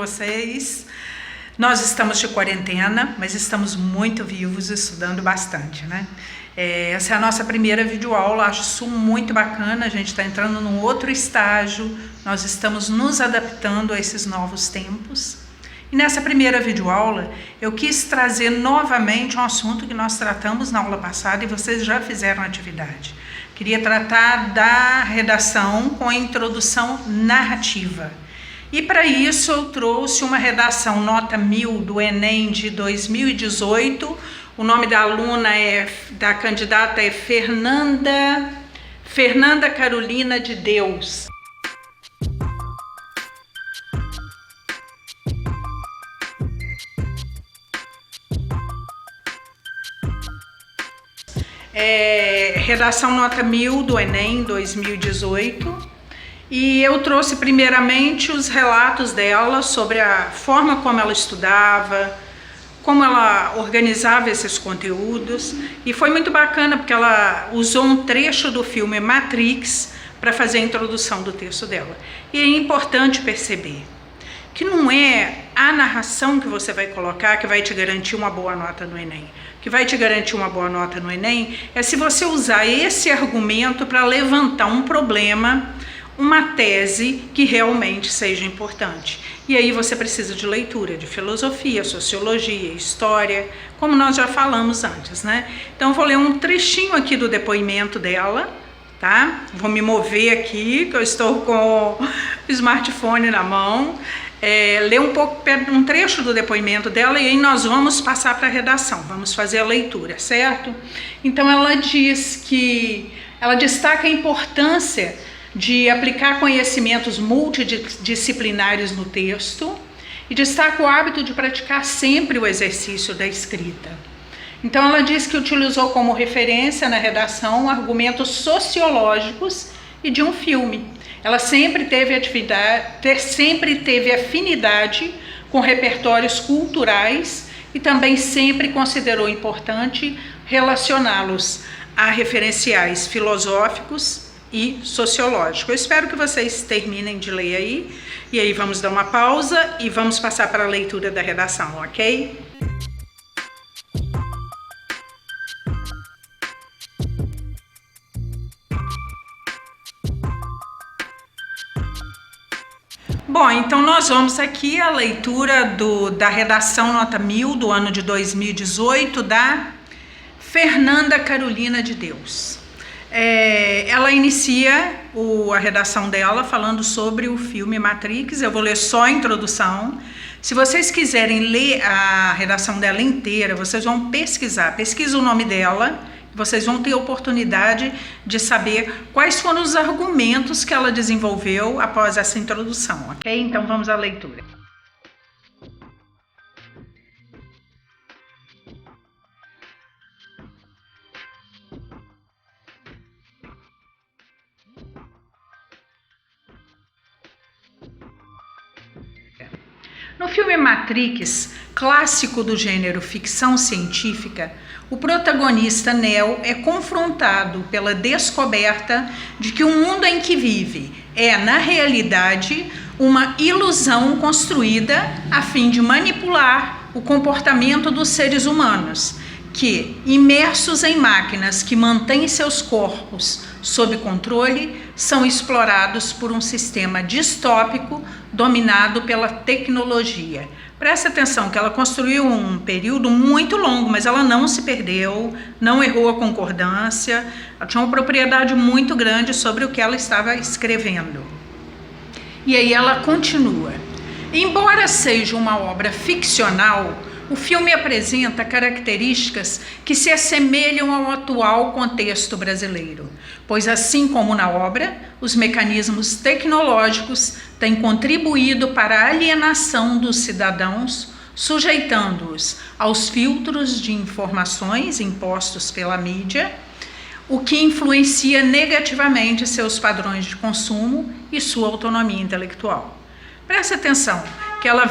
vocês? Nós estamos de quarentena, mas estamos muito vivos e estudando bastante, né? Essa é a nossa primeira videoaula, acho isso muito bacana, a gente está entrando num outro estágio, nós estamos nos adaptando a esses novos tempos. E nessa primeira videoaula, eu quis trazer novamente um assunto que nós tratamos na aula passada e vocês já fizeram a atividade. Queria tratar da redação com a introdução narrativa. E para isso eu trouxe uma redação nota 1000 do Enem de 2018. O nome da aluna da candidata é Fernanda Carolina de Deus. Redação nota 1000 do Enem 2018. E eu trouxe primeiramente os relatos dela sobre a forma como ela estudava, como ela organizava esses conteúdos. E foi muito bacana porque ela usou um trecho do filme Matrix para fazer a introdução do texto dela. E é importante perceber que não é a narração que você vai colocar que vai te garantir uma boa nota no Enem. O que vai te garantir uma boa nota no Enem é se você usar esse argumento para levantar um problema, uma tese que realmente seja importante. E aí você precisa de leitura de filosofia, sociologia, história, como nós já falamos antes, né? Então eu vou ler um trechinho aqui do depoimento dela, tá? Vou me mover aqui, que eu estou com o smartphone na mão. Ler um trecho do depoimento dela e aí nós vamos passar para a redação, vamos fazer a leitura, certo? Então ela diz que ela destaca a importância de aplicar conhecimentos multidisciplinares no texto e destaca o hábito de praticar sempre o exercício da escrita. Então ela diz que utilizou como referência na redação argumentos sociológicos e de um filme. Ela sempre teve afinidade com repertórios culturais e também sempre considerou importante relacioná-los a referenciais filosóficos e sociológicos. Eu espero que vocês terminem de ler aí, e aí vamos dar uma pausa e vamos passar para a leitura da redação, ok? Bom, então nós vamos aqui à leitura da redação nota 1000 do ano de 2018 da Fernanda Carolina de Deus. Ela inicia a redação dela falando sobre o filme Matrix. Eu vou ler só a introdução. Se vocês quiserem ler a redação dela inteira, vocês vão pesquisa o nome dela. Vocês vão ter a oportunidade de saber quais foram os argumentos que ela desenvolveu após essa introdução, ok? Então vamos à leitura. No filme Matrix, clássico do gênero ficção científica, o protagonista Neo é confrontado pela descoberta de que o mundo em que vive é, na realidade, uma ilusão construída a fim de manipular o comportamento dos seres humanos, que, imersos em máquinas que mantêm seus corpos sob controle, são explorados por um sistema distópico dominado pela tecnologia. Presta atenção que ela construiu um período muito longo, mas ela não se perdeu, não errou a concordância, ela tinha uma propriedade muito grande sobre o que ela estava escrevendo. E aí ela continua. Embora seja uma obra ficcional, o filme apresenta características que se assemelham ao atual contexto brasileiro, pois assim como na obra, os mecanismos tecnológicos têm contribuído para a alienação dos cidadãos, sujeitando-os aos filtros de informações impostos pela mídia, o que influencia negativamente seus padrões de consumo e sua autonomia intelectual. Presta atenção que ela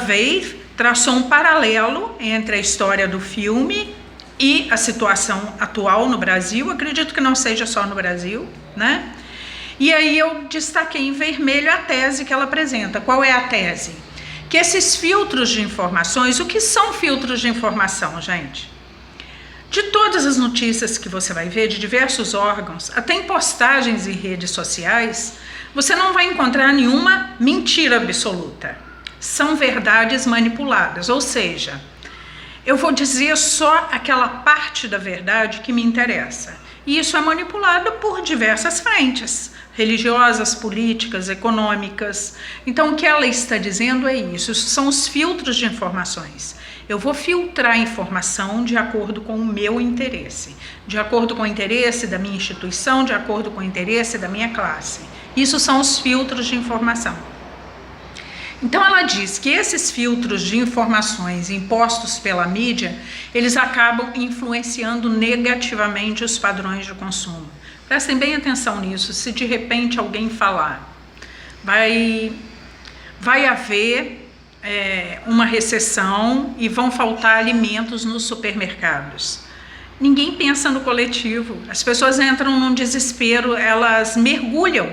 traçou um paralelo entre a história do filme e a situação atual no Brasil. Acredito que não seja só no Brasil, né? E aí eu destaquei em vermelho a tese que ela apresenta. Qual é a tese? que esses filtros de informações, o que são filtros de informação, gente? De todas as notícias que você vai ver, de diversos órgãos, até em postagens em redes sociais, você não vai encontrar nenhuma mentira absoluta. São verdades manipuladas, ou seja, eu vou dizer só aquela parte da verdade que me interessa. E isso é manipulado por diversas frentes, religiosas, políticas, econômicas. Então, o que ela está dizendo é isso são os filtros de informações. Eu vou filtrar a informação de acordo com o meu interesse, de acordo com o interesse da minha instituição, de acordo com o interesse da minha classe. Isso são os filtros de informação. Então ela diz que esses filtros de informações impostos pela mídia, eles acabam influenciando negativamente os padrões de consumo. Prestem bem atenção nisso, se de repente alguém falar, vai haver uma recessão e vão faltar alimentos nos supermercados. Ninguém pensa no coletivo, as pessoas entram num desespero, elas mergulham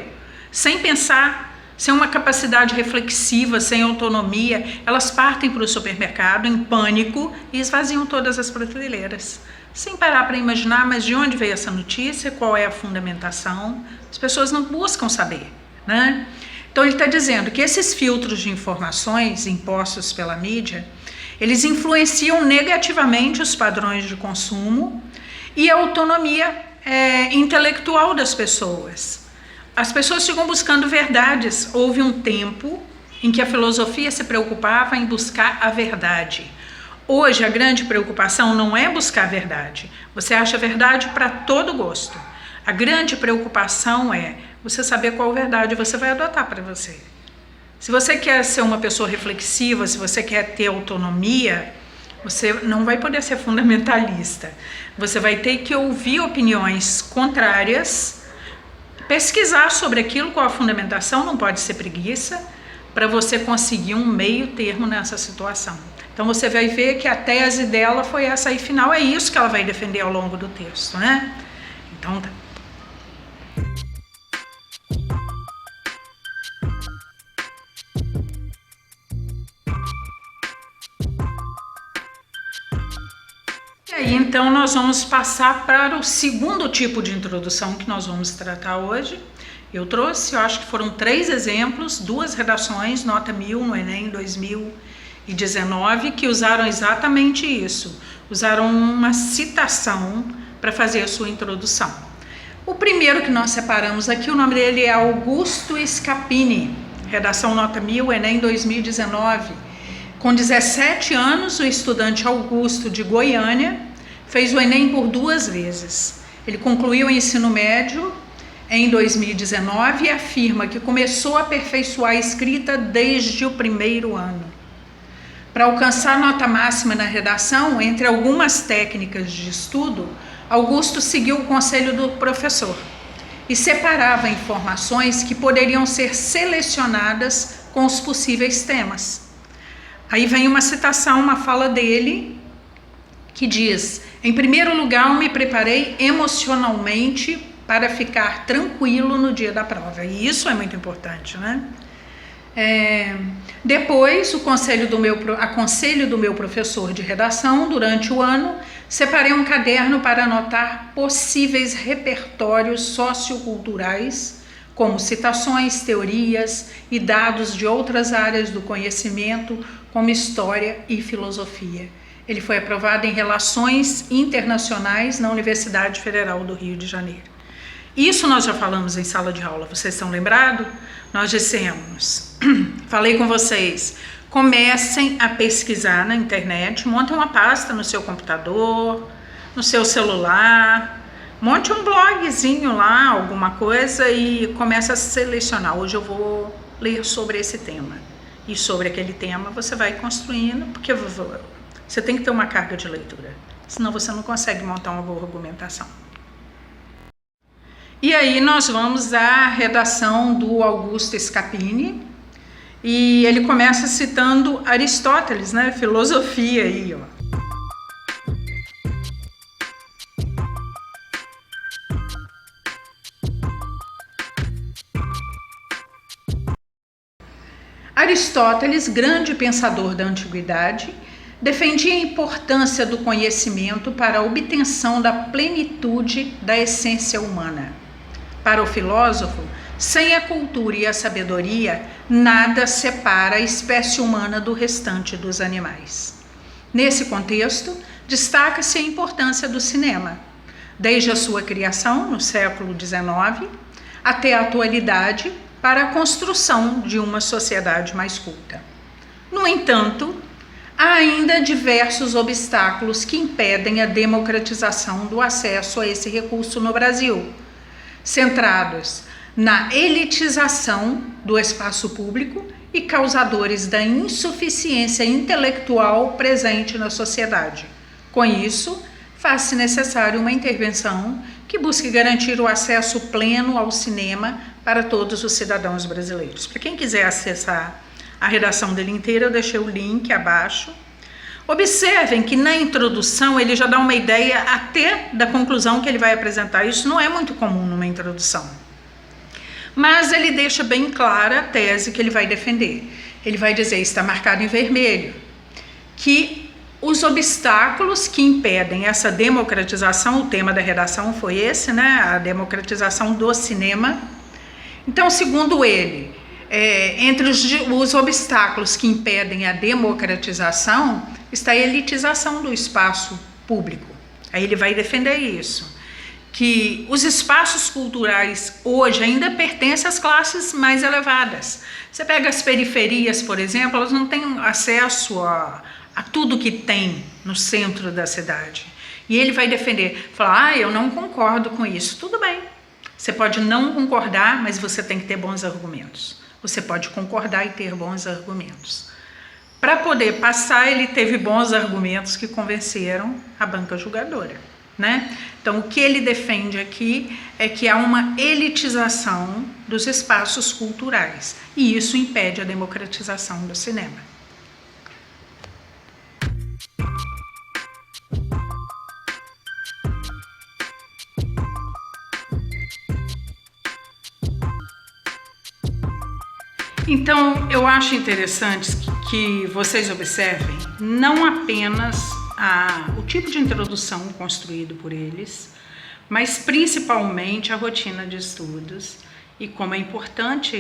sem pensar, sem uma capacidade reflexiva, sem autonomia, elas partem para o supermercado em pânico e esvaziam todas as prateleiras, sem parar para imaginar, mas de onde veio essa notícia, qual é a fundamentação, as pessoas não buscam saber, né? Então ele está dizendo que esses filtros de informações impostos pela mídia, eles influenciam negativamente os padrões de consumo e a autonomia intelectual das pessoas. As pessoas ficam buscando verdades. Houve um tempo em que a filosofia se preocupava em buscar a verdade. Hoje a grande preocupação não é buscar a verdade. Você acha a verdade para todo gosto. A grande preocupação é você saber qual verdade você vai adotar para você. Se você quer ser uma pessoa reflexiva, se você quer ter autonomia, você não vai poder ser fundamentalista. Você vai ter que ouvir opiniões contrárias, pesquisar sobre aquilo, qual a fundamentação, não pode ser preguiça, para você conseguir um meio termo nessa situação. Então você vai ver que a tese dela foi essa aí final, é isso que ela vai defender ao longo do texto, né? Então tá. E aí, então, nós vamos passar para o segundo tipo de introdução que nós vamos tratar hoje. Eu trouxe, eu acho que foram 3 exemplos, 2 redações, nota 1000 no Enem 2019, que usaram exatamente isso. Usaram uma citação para fazer a sua introdução. O primeiro que nós separamos aqui, o nome dele é Augusto Scapini, redação nota 1000, Enem 2019. Com 17 anos, o estudante Augusto de Goiânia fez o Enem por 2 vezes. Ele concluiu o ensino médio em 2019 e afirma que começou a aperfeiçoar a escrita desde o primeiro ano. Para alcançar nota máxima na redação, entre algumas técnicas de estudo, Augusto seguiu o conselho do professor e separava informações que poderiam ser selecionadas com os possíveis temas. Aí vem uma citação, uma fala dele, que diz: em primeiro lugar, eu me preparei emocionalmente para ficar tranquilo no dia da prova. E isso é muito importante, né? Depois, a conselho do meu professor de redação, durante o ano, separei um caderno para anotar possíveis repertórios socioculturais, como citações, teorias e dados de outras áreas do conhecimento, como história e filosofia. Ele foi aprovado em Relações Internacionais na Universidade Federal do Rio de Janeiro. Isso nós já falamos em sala de aula, vocês estão lembrados? Nós dissemos, falei com vocês, comecem a pesquisar na internet, montem uma pasta no seu computador, no seu celular, monte um blogzinho lá, alguma coisa, e comece a selecionar. Hoje eu vou ler sobre esse tema. E sobre aquele tema você vai construindo, porque você tem que ter uma carga de leitura, senão você não consegue montar uma boa argumentação. E aí nós vamos à redação do Augusto Scapini, e ele começa citando Aristóteles, né? Filosofia aí, ó. Aristóteles, grande pensador da antiguidade, defendia a importância do conhecimento para a obtenção da plenitude da essência humana. Para o filósofo, sem a cultura e a sabedoria, nada separa a espécie humana do restante dos animais. Nesse contexto, destaca-se a importância do cinema, desde a sua criação, no século XIX, até a atualidade, para a construção de uma sociedade mais culta. No entanto, há ainda diversos obstáculos que impedem a democratização do acesso a esse recurso no Brasil, centrados na elitização do espaço público e causadores da insuficiência intelectual presente na sociedade. Com isso, faz-se necessário uma intervenção que busque garantir o acesso pleno ao cinema para todos os cidadãos brasileiros. Para quem quiser acessar a redação dele inteira, eu deixei o link abaixo. Observem que na introdução ele já dá uma ideia até da conclusão que ele vai apresentar. Isso não é muito comum numa introdução. Mas ele deixa bem clara a tese que ele vai defender. Ele vai dizer, está marcado em vermelho, que os obstáculos que impedem essa democratização, o tema da redação foi esse, né? A democratização do cinema. Então, segundo ele, entre os obstáculos que impedem a democratização está a elitização do espaço público. Aí ele vai defender isso, que os espaços culturais hoje ainda pertencem às classes mais elevadas. Você pega as periferias, por exemplo, elas não têm acesso a tudo que tem no centro da cidade. E ele vai defender, falar, eu não concordo com isso. Tudo bem, você pode não concordar, mas você tem que ter bons argumentos. Você pode concordar e ter bons argumentos. Para poder passar, ele teve bons argumentos que convenceram a banca julgadora, né? Então, o que ele defende aqui é que há uma elitização dos espaços culturais, e isso impede a democratização do cinema. Então, eu acho interessante que vocês observem não apenas o tipo de introdução construído por eles, mas principalmente a rotina de estudos e como é importante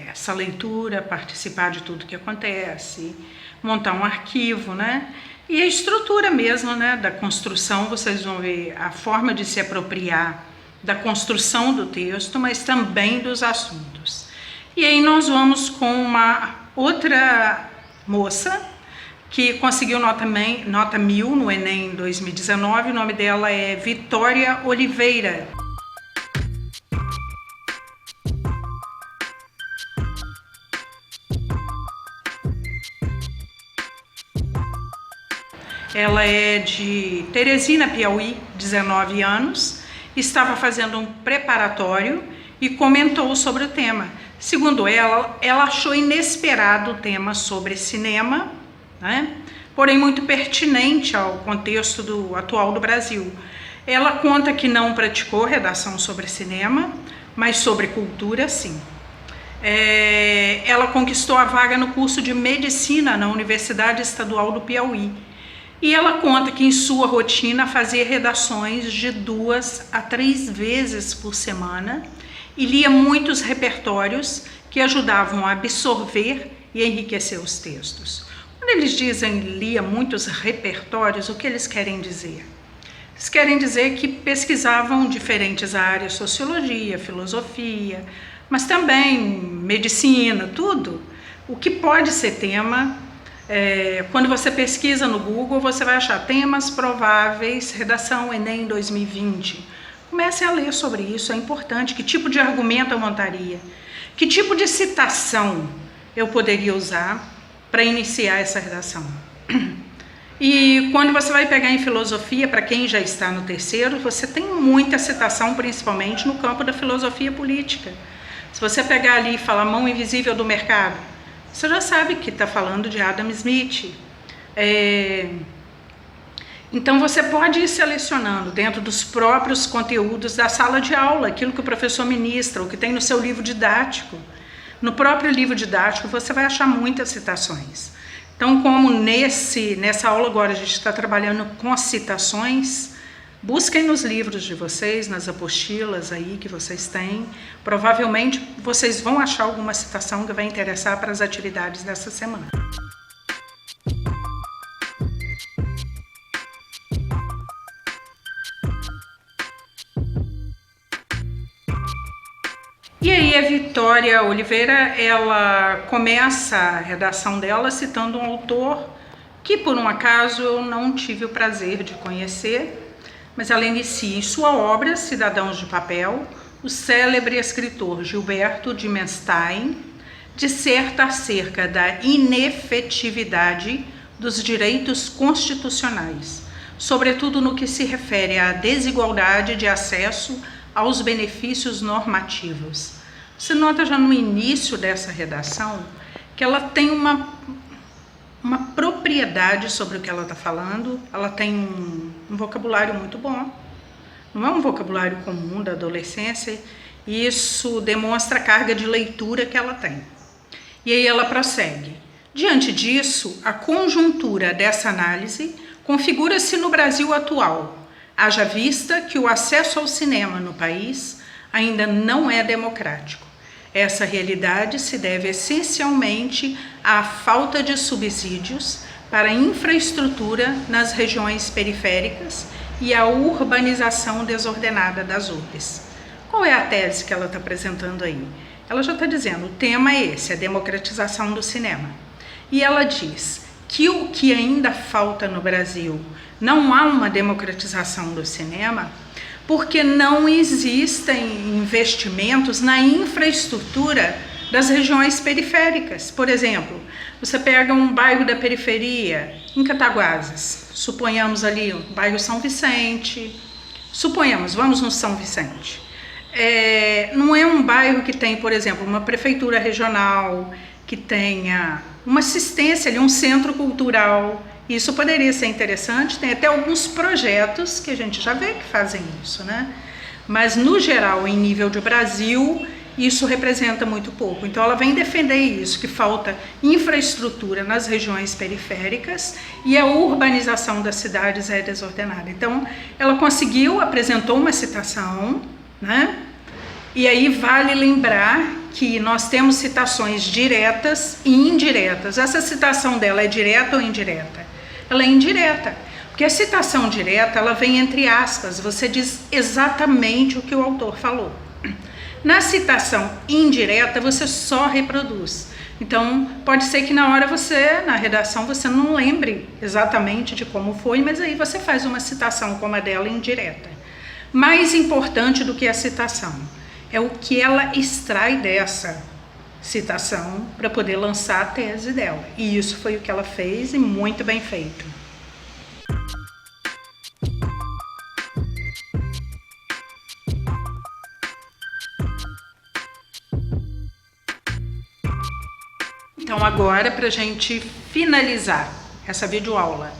essa leitura, participar de tudo que acontece, montar um arquivo, né? E a estrutura mesmo, né, da construção, vocês vão ver a forma de se apropriar da construção do texto, mas também dos assuntos. E aí nós vamos com uma outra moça que conseguiu nota 1000 no Enem 2019, o nome dela é Vitória Oliveira. Ela é de Teresina, Piauí, 19 anos, estava fazendo um preparatório e comentou sobre o tema. Segundo ela achou inesperado o tema sobre cinema, né? Porém muito pertinente ao contexto atual do Brasil. Ela conta que não praticou redação sobre cinema, mas sobre cultura, sim. Ela conquistou a vaga no curso de Medicina na Universidade Estadual do Piauí. E ela conta que em sua rotina fazia redações de 2 a 3 vezes por semana e lia muitos repertórios que ajudavam a absorver e enriquecer os textos. Quando eles dizem lia muitos repertórios, o que eles querem dizer? Eles querem dizer que pesquisavam diferentes áreas, sociologia, filosofia, mas também medicina, tudo. O que pode ser tema, quando você pesquisa no Google, você vai achar temas prováveis, redação Enem 2020. Comecem a ler sobre isso, é importante. Que tipo de argumento eu montaria? Que tipo de citação eu poderia usar para iniciar essa redação? E quando você vai pegar em filosofia, para quem já está no terceiro, você tem muita citação, principalmente no campo da filosofia política. Se você pegar ali e falar mão invisível do mercado, você já sabe que está falando de Adam Smith. Então você pode ir selecionando dentro dos próprios conteúdos da sala de aula, aquilo que o professor ministra, o que tem no seu livro didático. No próprio livro didático você vai achar muitas citações. Então, como nessa aula agora a gente está trabalhando com as citações, busquem nos livros de vocês, nas apostilas aí que vocês têm. Provavelmente vocês vão achar alguma citação que vai interessar para as atividades dessa semana. E aí a Vitória Oliveira, ela começa a redação dela citando um autor que por um acaso eu não tive o prazer de conhecer, mas ela inicia em sua obra Cidadãos de Papel, o célebre escritor Gilberto de Menstein disserta acerca da inefetividade dos direitos constitucionais, sobretudo no que se refere à desigualdade de acesso aos benefícios normativos. Você nota já no início dessa redação que ela tem uma propriedade sobre o que ela está falando, ela tem um vocabulário muito bom, não é um vocabulário comum da adolescência, e isso demonstra a carga de leitura que ela tem. E aí ela prossegue. Diante disso, a conjuntura dessa análise configura-se no Brasil atual, haja vista que o acesso ao cinema no país ainda não é democrático. Essa realidade se deve essencialmente à falta de subsídios para a infraestrutura nas regiões periféricas e à urbanização desordenada das urbes. Qual é a tese que ela está apresentando aí? Ela já está dizendo, o tema é esse, a democratização do cinema. E ela diz que o que ainda falta no Brasil, não há uma democratização do cinema, porque não existem investimentos na infraestrutura das regiões periféricas. Por exemplo, você pega um bairro da periferia, em Cataguases, suponhamos ali o bairro São Vicente, vamos no São Vicente. Não é um bairro que tem, por exemplo, uma prefeitura regional, que tenha uma assistência ali, um centro cultural. Isso poderia ser interessante, tem até alguns projetos que a gente já vê que fazem isso, né? Mas, no geral, em nível de Brasil, isso representa muito pouco. Então, ela vem defender isso, que falta infraestrutura nas regiões periféricas e a urbanização das cidades é desordenada. Então, ela apresentou uma citação, né? E aí vale lembrar que nós temos citações diretas e indiretas. Essa citação dela é direta ou indireta? Ela é indireta, porque a citação direta, ela vem entre aspas, você diz exatamente o que o autor falou. Na citação indireta, você só reproduz. Então, pode ser que na hora na redação, você não lembre exatamente de como foi, mas aí você faz uma citação como a dela indireta. Mais importante do que a citação é o que ela extrai dessa citação para poder lançar a tese dela. E isso foi o que ela fez e muito bem feito. Então agora, para a gente finalizar essa videoaula,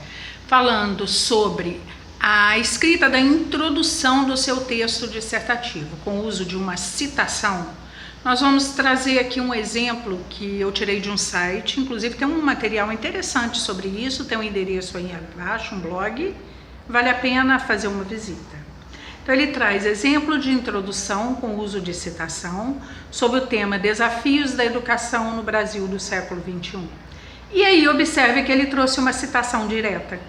falando sobre a escrita da introdução do seu texto dissertativo, com o uso de uma citação, nós vamos trazer aqui um exemplo que eu tirei de um site, inclusive tem um material interessante sobre isso, tem um endereço aí abaixo, um blog, vale a pena fazer uma visita. Então ele traz exemplo de introdução com uso de citação sobre o tema Desafios da Educação no Brasil do século XXI. E aí observe que ele trouxe uma citação direta.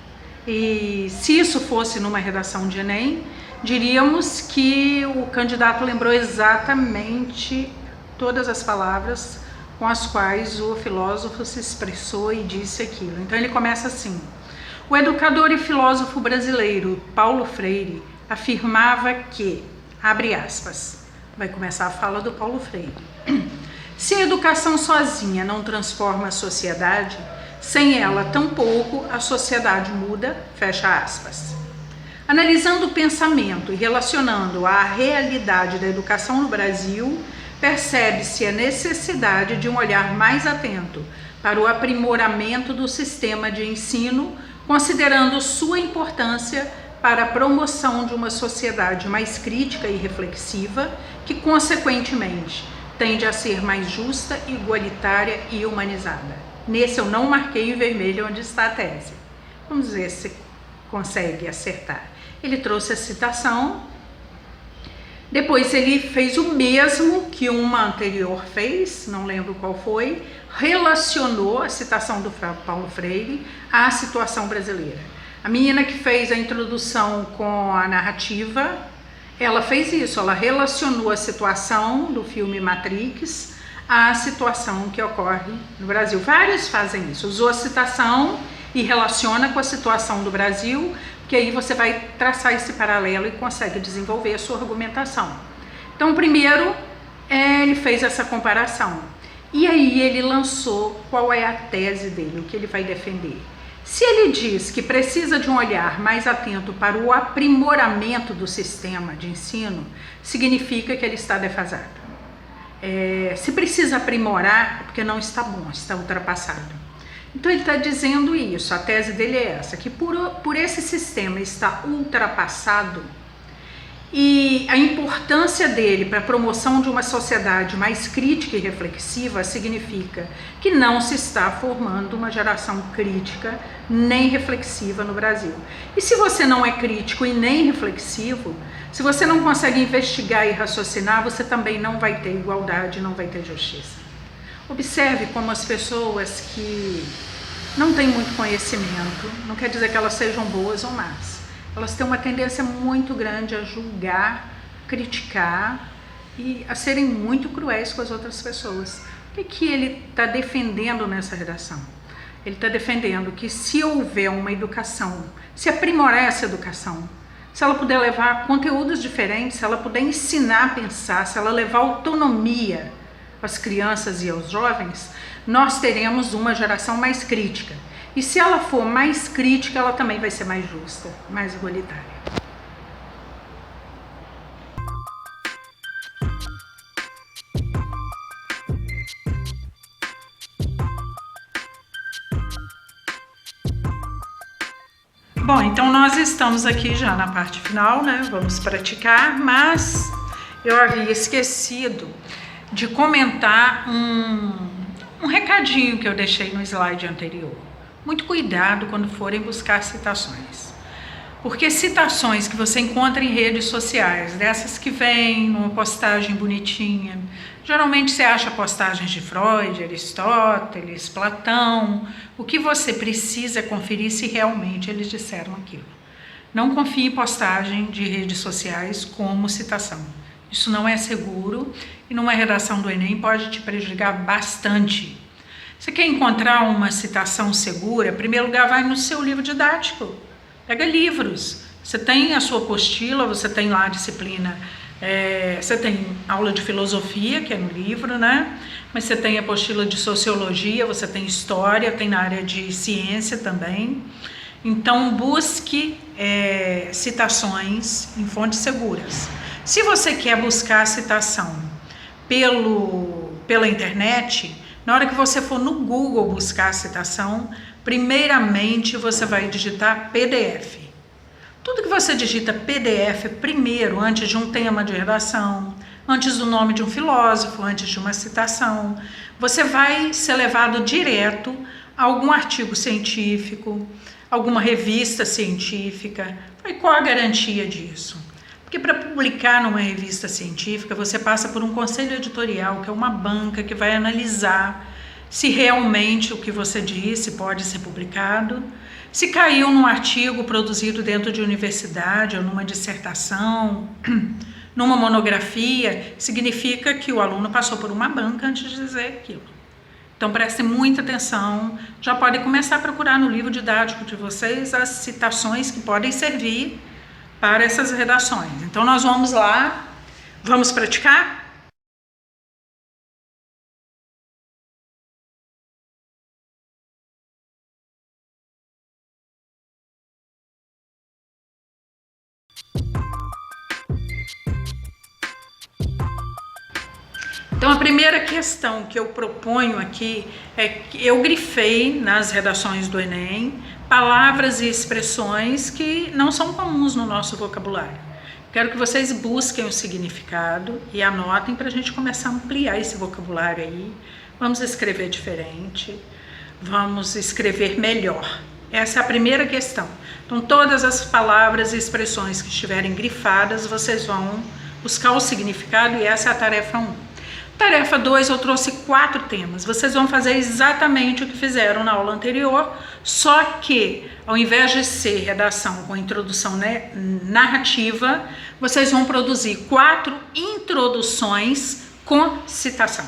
E se isso fosse numa redação de Enem, diríamos que o candidato lembrou exatamente todas as palavras com as quais o filósofo se expressou e disse aquilo. Então ele começa assim: o educador e filósofo brasileiro Paulo Freire afirmava que, abre aspas, vai começar a fala do Paulo Freire, se a educação sozinha não transforma a sociedade, sem ela, tampouco a sociedade muda, fecha aspas. Analisando o pensamento e relacionando à realidade da educação no Brasil, percebe-se a necessidade de um olhar mais atento para o aprimoramento do sistema de ensino, considerando sua importância para a promoção de uma sociedade mais crítica e reflexiva, que, consequentemente, tende a ser mais justa, igualitária e humanizada. Nesse eu não marquei em vermelho onde está a tese. Vamos ver se consegue acertar. Ele trouxe a citação, depois ele fez o mesmo que uma anterior fez, não lembro qual foi, relacionou a citação do Paulo Freire à situação brasileira. A menina que fez a introdução com a narrativa, ela fez isso, ela relacionou a situação do filme Matrix à situação que ocorre no Brasil. Vários fazem isso, usou a citação e relaciona com a situação do Brasil, que aí você vai traçar esse paralelo e consegue desenvolver a sua argumentação. Então, primeiro, ele fez essa comparação. E aí ele lançou qual é a tese dele, o que ele vai defender. Se ele diz que precisa de um olhar mais atento para o aprimoramento do sistema de ensino, significa que ele está defasado. Se precisa aprimorar, é porque não está bom, está ultrapassado. Então ele está dizendo isso, a tese dele é essa, que por esse sistema estar ultrapassado e a importância dele para a promoção de uma sociedade mais crítica e reflexiva significa que não se está formando uma geração crítica nem reflexiva no Brasil. E se você não é crítico e nem reflexivo, se você não consegue investigar e raciocinar, você também não vai ter igualdade, não vai ter justiça. Observe como as pessoas que não têm muito conhecimento, não quer dizer que elas sejam boas ou más, elas têm uma tendência muito grande a julgar, criticar e a serem muito cruéis com as outras pessoas. O que ele está defendendo nessa redação? Ele está defendendo que se houver uma educação, se aprimorar essa educação, se ela puder levar conteúdos diferentes, se ela puder ensinar a pensar, se ela levar autonomia às crianças e aos jovens, nós teremos uma geração mais crítica. E se ela for mais crítica, ela também vai ser mais justa, mais igualitária. Bom, então nós estamos aqui já na parte final, né? Vamos praticar, mas eu havia esquecido de comentar um recadinho que eu deixei no slide anterior. Muito cuidado quando forem buscar citações, porque citações que você encontra em redes sociais, dessas que vêm numa postagem bonitinha, geralmente você acha postagens de Freud, Aristóteles, Platão. O que você precisa é conferir se realmente eles disseram aquilo. Não confie em postagem de redes sociais como citação. Isso não é seguro e numa redação do Enem pode te prejudicar bastante. Você quer encontrar uma citação segura? Em primeiro lugar, vai no seu livro didático. Pega livros. Você tem a sua apostila, você tem lá a disciplina, você tem aula de filosofia, que é no livro, né? Mas você tem a apostila de sociologia, você tem história, tem na área de ciência também. Então, busque citações em fontes seguras. Se você quer buscar a citação pela internet, na hora que você for no Google buscar a citação, primeiramente você vai digitar PDF. Tudo que você digita PDF primeiro, antes de um tema de redação, antes do nome de um filósofo, antes de uma citação, você vai ser levado direto a algum artigo científico, alguma revista científica. E qual a garantia disso? Porque para publicar numa revista científica, você passa por um conselho editorial, que é uma banca que vai analisar se realmente o que você disse pode ser publicado, se caiu num artigo produzido dentro de universidade ou numa dissertação, numa monografia, significa que o aluno passou por uma banca antes de dizer aquilo. Então prestem muita atenção, já podem começar a procurar no livro didático de vocês as citações que podem servir para essas redações. Então nós vamos lá, vamos praticar? Então a primeira questão que eu proponho aqui é que eu grifei nas redações do Enem palavras e expressões que não são comuns no nosso vocabulário. Quero que vocês busquem o significado e anotem para a gente começar a ampliar esse vocabulário aí. Vamos escrever diferente, vamos escrever melhor. Essa é a primeira questão. Então, todas as palavras e expressões que estiverem grifadas, vocês vão buscar o significado e essa é a tarefa 1. Tarefa 2, eu trouxe 4 temas. Vocês vão fazer exatamente o que fizeram na aula anterior, só que ao invés de ser redação com introdução narrativa, vocês vão produzir 4 introduções com citação.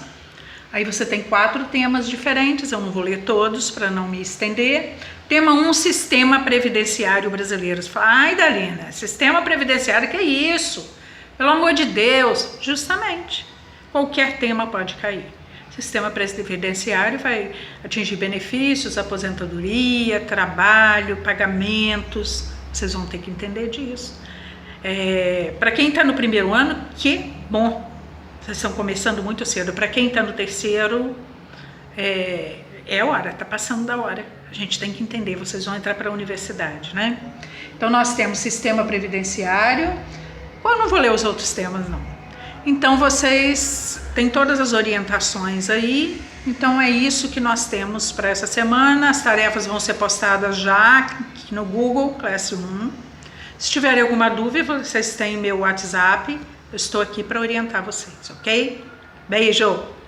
Aí você tem 4 temas diferentes, eu não vou ler todos para não me estender. Tema 1, Sistema Previdenciário Brasileiro. Você fala, ai, Dalina, Sistema Previdenciário, que é isso? Pelo amor de Deus, justamente. Qualquer tema pode cair. Sistema previdenciário vai atingir benefícios, aposentadoria, trabalho, pagamentos. Vocês vão ter que entender disso. Para quem está no primeiro ano, que bom. Vocês estão começando muito cedo. Para quem está no terceiro, é hora, está passando da hora. A gente tem que entender, vocês vão entrar para a universidade, né? Então, nós temos sistema previdenciário. Eu não vou ler os outros temas, não. Então, vocês têm todas as orientações aí. Então, é isso que nós temos para essa semana. As tarefas vão ser postadas já aqui no Google Classroom. Se tiverem alguma dúvida, vocês têm meu WhatsApp. Eu estou aqui para orientar vocês, ok? Beijo!